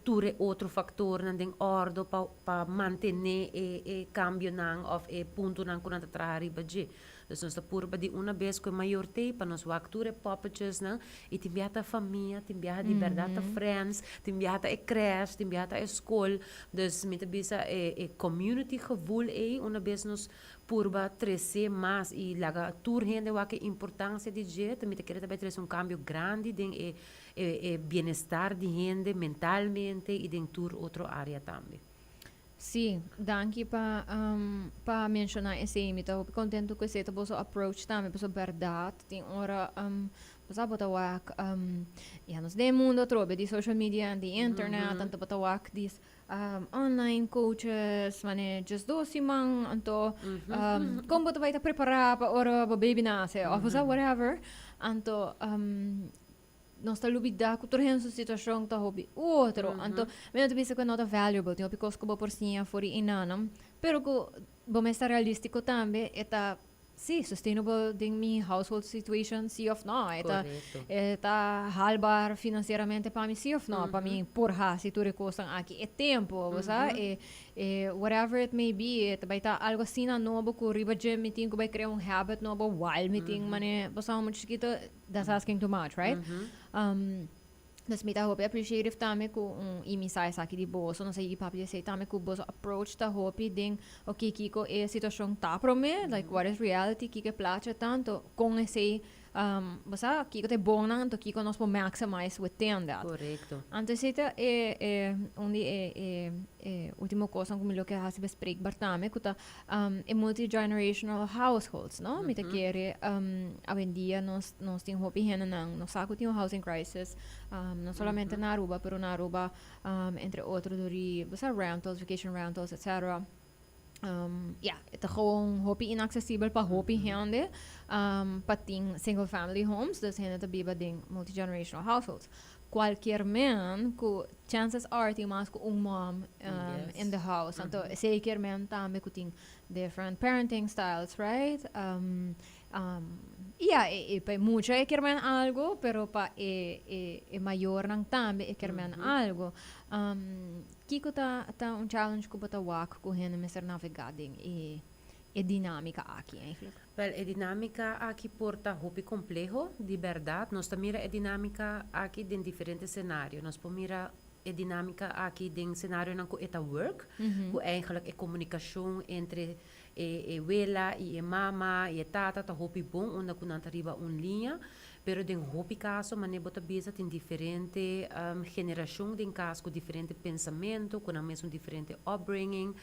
ture outro factor na ding ordo pa mantener e cambio nang of punto nang kunanta trabalhar iba je. Dus nós purba de uma vez com maior tempo, para nós acture poppetjes, não? E timbiata família, timbiata liberdade friends, timbiata creche, timbiata escola. Dus met bisa community gevoel uma vez nós purba trece mais e laga tour hende wa que importância de jeito, me querer também trazer cambio grande de bem-estar de gente mentalmente e de tour outra área também. Sim, danke para mencionar esse imita. Eu contento com esse tipo de approach também, para verdade. Tem hora, para botar wak, nos de mundo trobe de social media, de internet, tanto botar wak dis online coaches, mane just dosi mang, anto como botar vai preparar para hora para baby nasce, ou whatever, anto nós está lubida com toda essa situação tá hobby outro então mesmo bisa que não tá valuable tem porque como por sim for inanam pero que bom estar realístico também eta sim sustainable ding mi household situation see of no eta halbar financeiramente para mim see of no para mim por ha se tu recostam aqui é tempo você whatever it may be vai estar algo assim na novo com riba gym meeting que vai criar habit novo while meeting mane você muito chiquito that's asking too much right das mita hope appreciative também com imisai aqui de boa so não sei papi sei também com boa approach ta hope ding ok kiko é situação tá para mim like what is reality que placha tanto com esse basta kiko te bom não to kiko nós podemos maximize within that correcto antes ita onde último coisa como lo que hasi bespreekbaar também kuta multi-generational households no mita querer hoje em dia nós tem hope hena não nós saco tem housing crisis não somente na Aruba pero na Aruba entre outros duri basta rentals vacation rentals etc. Het is gewoon hopi inaccessibel pa hopi hende pating single family homes dus hende te biba ding multi-generational households qualquer man ku chances are tem mas ku mom in the house então zeker man também ku ting different parenting styles right pa mucho quermen algo pero pa mayor nang tambe quermen algo kiko ta challenge ko bata wak ko hen Mr. Navigading é dinâmica aqui, eigenlijk? Well, a dinâmica aqui porta hopi complejo, de verdade. Nós também a dinâmica aqui em diferentes cenários. Nós pomira a dinâmica aqui em cenário não é work, que eigenlijk é comunicação entre a abuela e a mama e a tata, tá hopi bom, onde que não arriba linha. Pero den hopi caso, mas bota bisa tem diferente geração de caso com diferente pensamento, com a mesma diferente upbringing,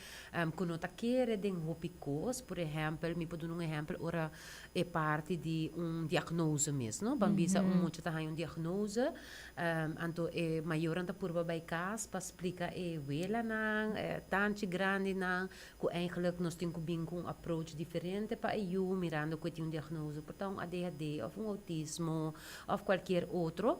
com nota querer den hopi cos, por exemplo, me pode dar exemplo, ora é parte de diagnose mesmo, não? Bambisa muito tá diagnose, anto é maior anta por vai cas, para explicar é vela não, tanto grande não, que eigenlijk nós temos bem com approach diferente para eu mirando que tem diagnose, portanto ADHD ou autismo of qualquer outro.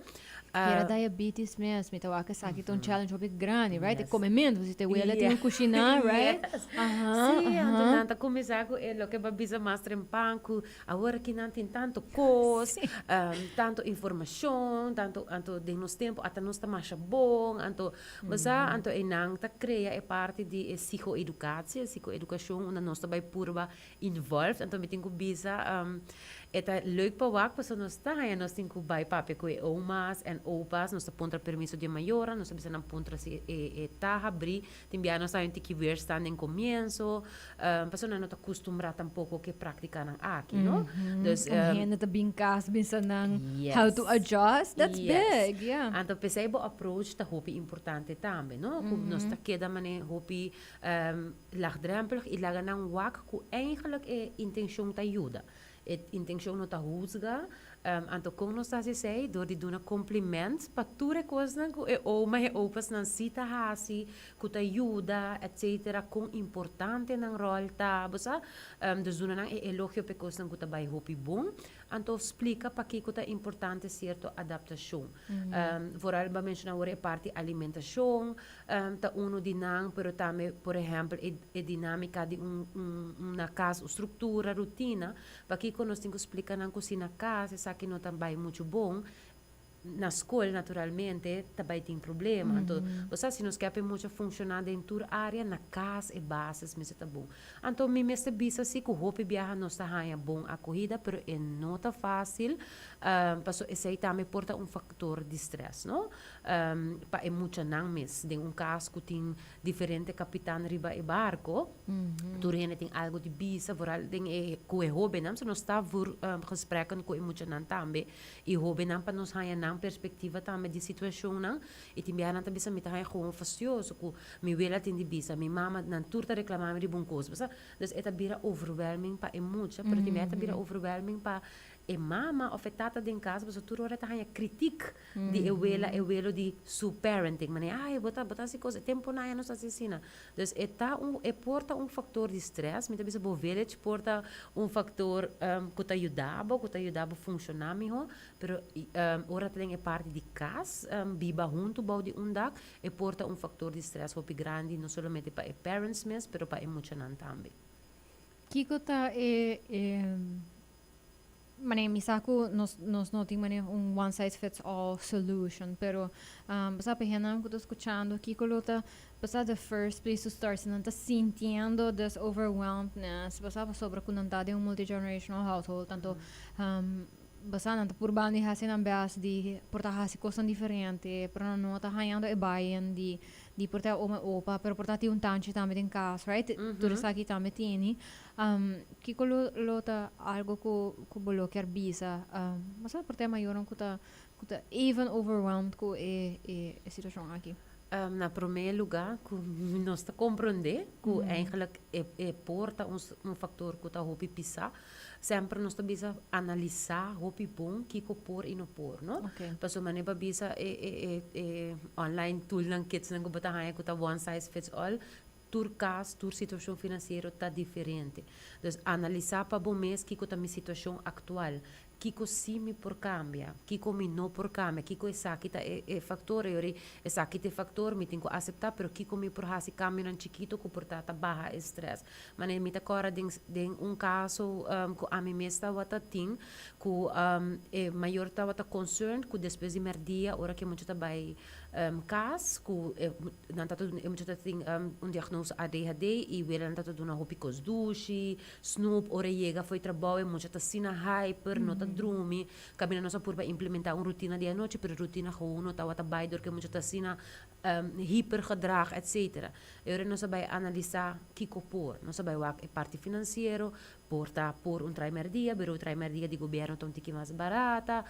Era diabetes mesmo, então há que saber que é challenge bem grande, right? Yes. Comendo, você tem que cozinhar, right? Yes. Sim, então tá começar com o que babisa mais trempanco, agora que não tem tanto coisa, tanto informação, tanto de nos tempo até nós tá mais bom, então você então não tá cria é parte de psicoeducação, onde nós tá vai purba involved, então me tem que bisa eta leuk pa wak pa so nós tá e nós tem que vai papi com omas e opas nós tá pontra permisso de maiora nós bisa na pontra se tá abrir tem bia nós tem que ver stand em comienzo passo não tá acostumbrada tampouco que praticar aqui no dus ainda tá bem cas bem sanang how to adjust, that's big, yeah. Então pensei bo approach tá hopi importante também no nós tá queda mane hopi laagdrempelig e laganang wak ku eigenlijk intention ta ajuda a intenção não está rusga, então como nós está se door die doen een compliment, para tudo coisa que é oma e opas não cita hasi, que te ajuda, etc. Com importante na rol tá, bosa, dus doen een elogio pe coisa que te vai hopi bom, então explica para que é importante certo adaptação. Vooral ba mencionar agora parte alimentação, tá uno de não, pero também, por exemplo, a dinâmica de uma casa, estrutura, rotina, para que nós temos que explicar na cozinha casa, sabe que não também muito bom. Na escola, naturalmente, também tem problema. Então, você, se nós queremos muito funcionar dentro da área, na casa e bases, mas está bom. Então, me mestre bisa assim, que o hopi viaja não está bom a corrida, pero é não está fácil, porque esse aí também porta fator de estresse, não? Para é muito não mesmo. Tem caso que tem diferente capitão riba e barco, turene tem algo de bisa, vooral tem que é hobby, não? Se nós está voor gesprekken com muito não também, e hobby não para nós não perspectiva também de situação não e tem biar também bisa mita gewoon fastioso que mi wela tem de bisa mi mama nan turta reclamar de bom coisa mas dus eta bira overwhelming pa é muito pero tem eta bira overwhelming pa e mama of tata den casa mas tu ora tá critique de ewelo de parenting mane ai bota se coisa tempo na não assassina dus eta porta fator de stress mita bisa bo village porta factor que te ajudava funcionar melhor pero ora tem a parte de casa biba junto bau de dag e porta factor de stress hopi grande não somente para parents mas pero para emocional também Kiko tá Mane, misako nos noting mane one size fits all solution, pero basta pehenam ko escuchando aqui colota basta the first place to start se não tá sintiendo this overwhelmedness, basta sobre kunanta de multi-generational household, tanto basta não tá por bandi hasin ang beas di porta hasi coisas diferente, pero não tá hangando e bayan di porta oma opa, pero porta ti un tanchi também em casa, right? Tudo isso aqui também tem. Que colota algo que bolo quer bisa, mas a porta maior que tá even overwhelmed com a situação aqui. Na primeiro lugar, que nós está compreender que eigenlijk porta fator que está hopi pisar, sempre nós está bisa analisar hopi bom que por e não por, não? Passo maneira bisa online tool ng kids ng gubatahan que tá one size fits all. Tur caso, tur situação financeira está diferente. Então, analisar para bom mês que é a minha situação atual. Kiko simi por cambia, Kiko mi no por cambia, Kiko sakita e factor, yori e sakita e factor, mi tenho aceitar, pero Kiko mi por hasi cambio nan chiquito ko portata baja estress. Mane mi ta cora den caso ko a mi mesta wata ting, ko e maior ta wata concern, ko después de merdia, ora que muito ta bai cas, ko nan tatu muito ta ting diagnose ADHD, e wela nan tatu duna hopikos dushi, snoop, ora chega foi trabalho, muito ta sina hyper, nota drumi, cabina nossa por implementar uma rotina de noite, pero rotina gewoon nota wata bai dor que muito ta sina hypergedrag, etc. Eu não sabia analisar kiko por, não sabia o que parte financeiro, porta por trimestre, pero o trimestre de governo tão tiki mais barata,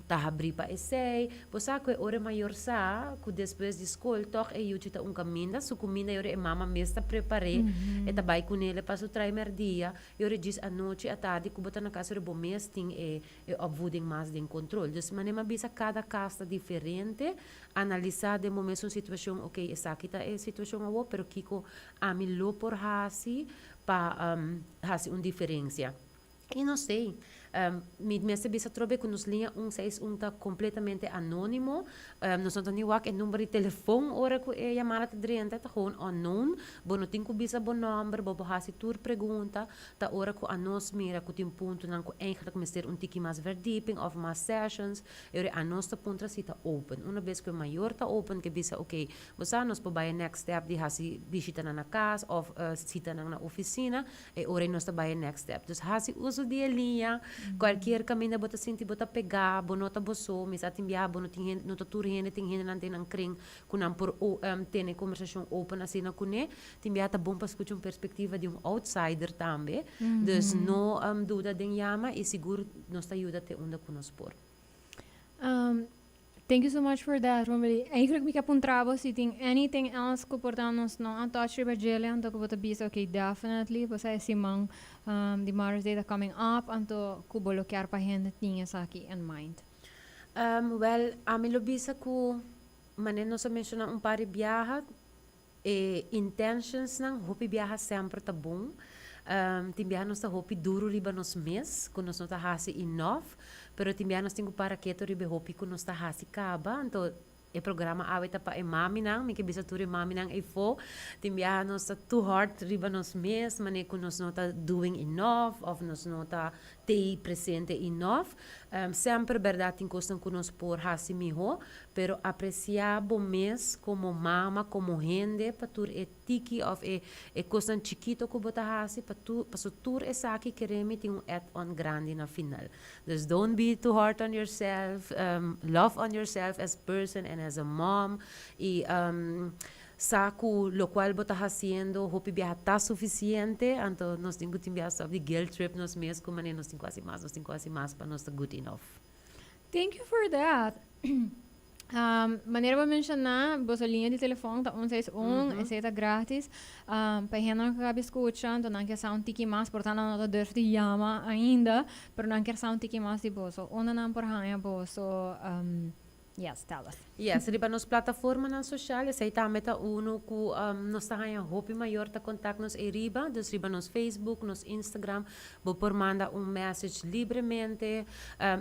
tá abrir para essay, pois que ora maior sa, que depois de escola toch e eu tita caminho, su comida eu e mama mesta preparei, e tabai com ele para o trimestre, eu diz a noite a tarde que botar na casa de bom mês tem e opvoeding mais de controle. Dus manema bisa cada caso diferente, analisar de momento uma situação, ok, essa aqui tá é situação a pero kiko a mi lo por hasi para hasi diferença. E não sei, me bisa trobe que nos linha 161 está completamente anônimo, nós não temos o número de telefone, ora que é chamada de drenta, está gewoon unknown, bo não tem que bisa bom número, bo hasi tur pergunta, tá ora que a nós mira que tem ponto não que eigenlijk mister tiki mais verdieping of mais sessions, ora a nós tá ponto se tá open, uma vez que o maior tá open que bisa ok, você nós po vai next step de hasi visita na casa of sita na oficina, e ora nós tá vai next step, dus hasi uso de linha, qualquer caminho bota sentir bota pegar, bonota boso, mas atimbia bonota nota tur hene ting hene nan ten kring, kunam por ter conversação open assim na kune, timbia tá bom para escutar perspectiva de outsider também, dus no dúvida den yama e seguro nos ajuda te onda conosco por. Thank you so much for that, Romeli. Eigenlijk me apuntava se tem anything else que portamos não a touch riba jele, então que bota bisa okay definitely, você é simang the Mother's Day coming up, então que bloquear para gente tinha isso aqui in mind. Well, a mi lo bisa ku manen nos menciona par de viaja e intentions nang hopi viaja sempre tá bom. Timbihan nos tá hopi duro riba nos mês, que nos não tá hasi enough, pero timbihan nos tingo para que riba hopi que nos tá hasi caba, então e programa awita pa e mami nang, mi que bisa turi mami nang e fo, timbihan nos tá too hard riba nos mês, mane que nos não tá doing enough, of nos não tá te presente enough, sempre verdade tem coisa que nos por hasi miho, pero apreciar bom mês como mama, como gente, para tur e tiki of e coisa chiquito que bota hasi, para so tur e saki quereme tem add-on grande na final. Dus don't be too hard on yourself, love on yourself as person and as a mom, e saco lo cual bota haciendo hopi viaja tá suficiente, então nós temos que enviar só de guilt trip nos meses como nós temos quase mais para nós good enough. Thank you for that. Maneira para mencionar, a linha de telefone tá 161, essa é grátis. Para quem não acaba escutando, não quer saber um tiki mais, portanto não tá deve de chama ainda, mas não quer saber um tiki mais de bolso. Onde não por hanha bolso, yes, tell us. Yes, riba nos plataforma na social, essa tá meta uno ku nos tá hanha hopi maior tá contact nos e riba, dus riba nos Facebook, nos Instagram, bo por manda message livremente,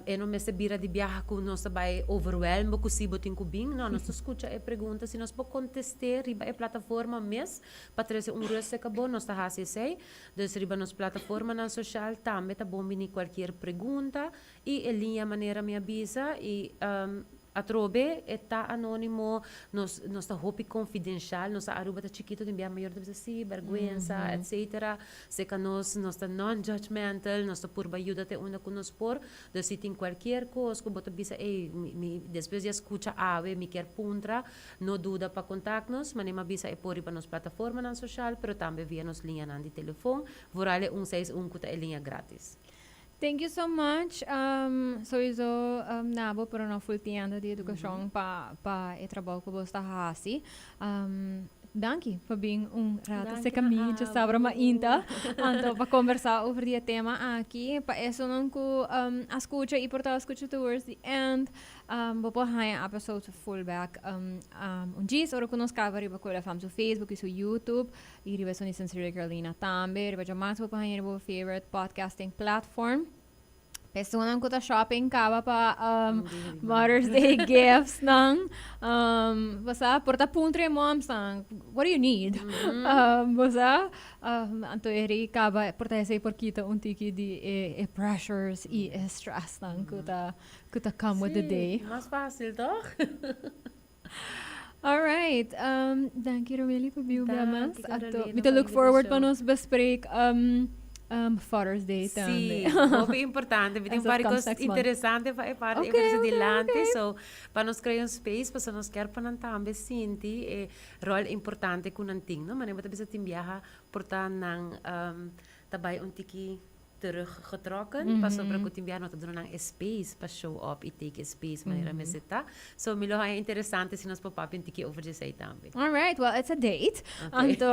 e não me se bira de viaja ku nos vai overwhelm bo ku si botin ku bing, não, nos escuta e pergunta se nos po contestar riba e plataforma mes, para trazer reste que bom nos tá hasi sei, dus riba nos plataforma na social tá meta bom bini qualquer pergunta e linha maneira me avisa e a trobe está anônimo, nos está hopi confidencial, nos aruba tá chiquito de enviar maior de si, vergüenza, etc. Se que nos está non-judgmental, nos está por ajuda te onda que nos por, de se tem qualquer coisa, que bota bisa, depois de escuta ave, me quer puntra, no duda para contact-nos, mas nem bisa por para nos plataforma na social, pero também via nos linha na de telefone, vorale 161 que tá linha grátis. Thank you so much. Sowieso nabo pero na full tienda de educação pa e trabalho que você hasi. Danke por being rata se caminho de sabra mainta. Então para conversar over die tema aqui, para isso não ku escuta e portar escuta towards the end. Vou haya episode full back. Dias ora conosco riba com a fam so Facebook e so YouTube. E riba so ni Sincerely Carolina também. Riba jamais vou haya riba favorite podcasting platform. Personan ko ta shopping kaba pa Mother's Day gifts nang basta porta puntre moms nang what do you need? Basta anto eri kaba porta say porkita untiki di pressures stress nang kuta come with the day. Mas fácil, toch? All right. Thank you Romeli for being Dank with you, us. Carolina, Mita look for forward pa invitation. nos bespreek Father's Day Sì, tambe. molto importante. Vediamo As it pare comes cose next month. interessanti fare Okay, verso okay, dilante. okay. So, para nos creare un space, para nos quer para tambe sinti e rol importante kun ang ting, no? Maar wat bisa timbiaha porta nang tabay un tiki teruggetrokken. Pas op ko timbiaha no doen nang space pa show up, I take space manera meseta. So, milo hai interessante si nos papapin tiki over de say tambe. All right, well, it's a date. Okay. Anto,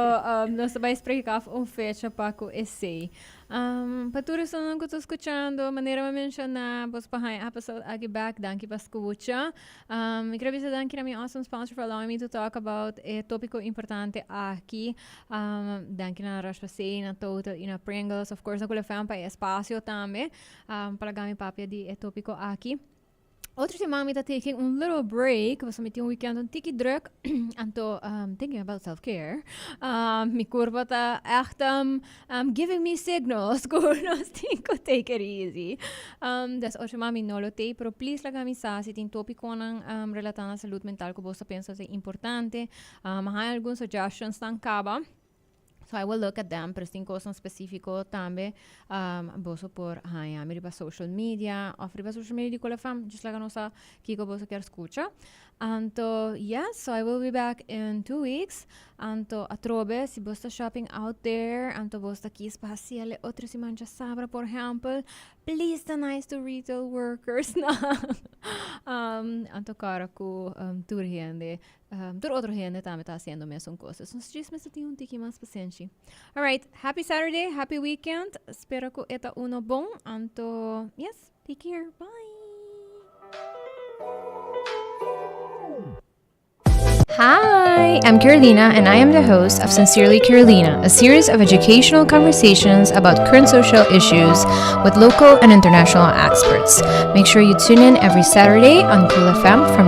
nós sabay spreek af o fecha pa ko essay. Patuloy sa nang kuto escuchando, maneira ma mencionar, bos pa hai episode agi back, danki pa escucha. Grabe sa danki na mi awesome sponsor for allowing me to talk about tópico importante aqui. Danki na Rush pa say, na Total, na Pringles, of course, na kulefam pa espacio tambe. Palagami papia di tópico aqui. Outro semana me tá taking un little break. Was met een weekend een tikkie druk. Anto thinking about self-care. Mi curva tá echt giving me signals. Kurnos tinko take it easy. Das outro semana mi no lo te, pero please lagami sa si tin topico ng relatado na salud mental ko bosta pensa sa importante. Hay alguns suggestions tang kaba. So I will look at them, pero tem coisas específico também, boso por riba social media, of riba social media di quella fam, just like nossa kiko boso quer escucha. Anto, yes, so I will be back in 2 weeks. Anto, atrobe, si bosta shopping out there, anto bosta kis pasiele, otro si mancha sabra, por example, please the nice to retail workers na. Anto cara ko tur gente, tur otro gente também tá haciendo mesmo coisas. Então, just me senti um tiki mais paciente. All right, happy Saturday, happy weekend. Espero que eta uno bom. Anto, yes, take care. Bye. Hi, I'm Carolina, and I am the host of Sincerely Carolina, a series of educational conversations about current social issues with local and international experts. Make sure you tune in every Saturday on Cool FM from